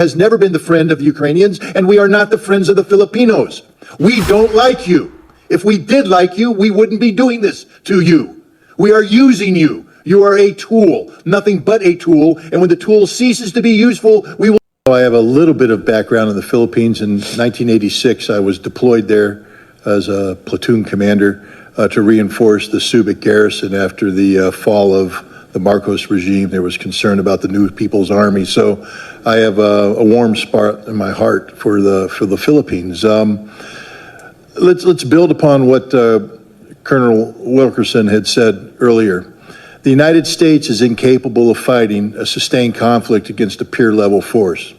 has never been the friend of the Ukrainians, and we are not the friends of the Filipinos. We don't like you. If we did like you, we wouldn't be doing this to you. We are using you. You are a tool, nothing but a tool, and when the tool ceases to be useful, we will... I have a little bit of background in the Philippines. In 1986, I was deployed there as a platoon commander to reinforce the Subic garrison after the fall of the Marcos regime. There was concern about the new People's Army, so I have a warm spot in my heart for the Philippines. Let's build upon what Colonel Wilkerson had said earlier. The United States is incapable of fighting a sustained conflict against a peer-level force.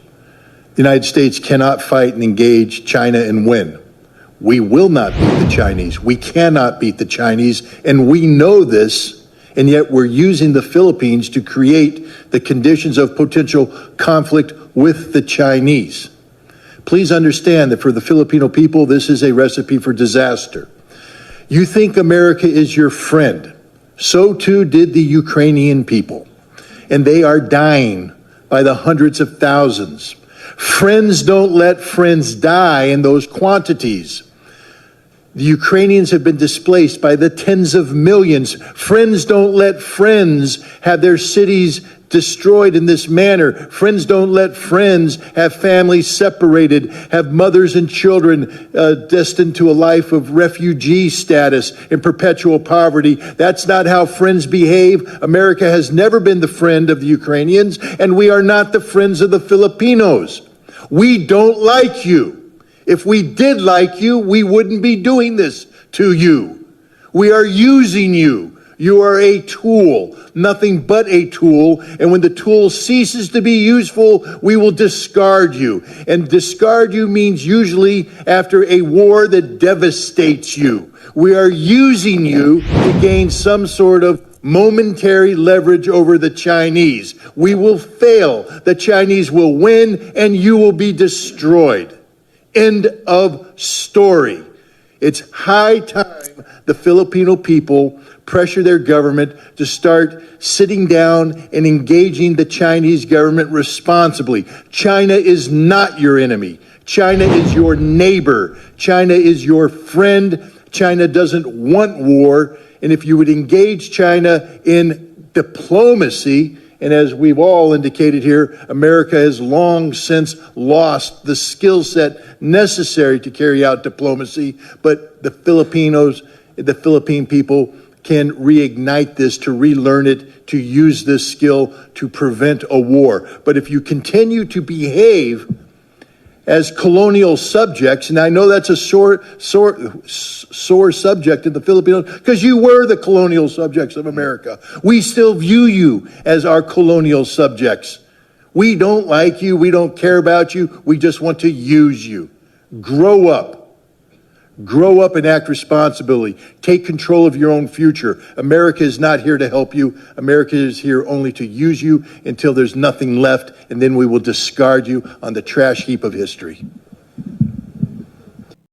The United States cannot fight and engage China and win. We will not beat the Chinese. We cannot beat the Chinese, and we know this, and yet we're using the Philippines to create the conditions of potential conflict with the Chinese. Please understand that for the Filipino people, this is a recipe for disaster. You think America is your friend. So too did the Ukrainian people, and they are dying by the hundreds of thousands. Friends don't let friends die in those quantities. The Ukrainians have been displaced by the tens of millions. Friends don't let friends have their cities destroyed in this manner. Friends don't let friends have families separated, have mothers and children destined to a life of refugee status in perpetual poverty. That's not how friends behave. America has never been the friend of the Ukrainians, and we are not the friends of the Filipinos. We don't like you. If we did like you, we wouldn't be doing this to you. We are using you. You are a tool, nothing but a tool. And when the tool ceases to be useful, we will discard you. And discard you means usually after a war that devastates you. We are using you to gain some sort of momentary leverage over the Chinese. We will fail. The Chinese will win, and you will be destroyed. End of story. It's high time the Filipino people pressure their government to start sitting down and engaging the Chinese government responsibly. China is not your enemy. China is your neighbor. China is your friend. China doesn't want war. And if you would engage China in diplomacy, and as we've all indicated here, America has long since lost the skill set necessary to carry out diplomacy, but the Filipinos, the Philippine people can reignite this, to relearn it, to use this skill to prevent a war. But if you continue to behave as colonial subjects, and I know that's a sore subject in the Philippines, because you were the colonial subjects of America. We still view you as our colonial subjects. We don't like you. We don't care about you. We just want to use you. Grow up. Grow up and act responsibly. Take control of your own future. America is not here to help you. America is here only to use you until there's nothing left, and then we will discard you on the trash heap of history.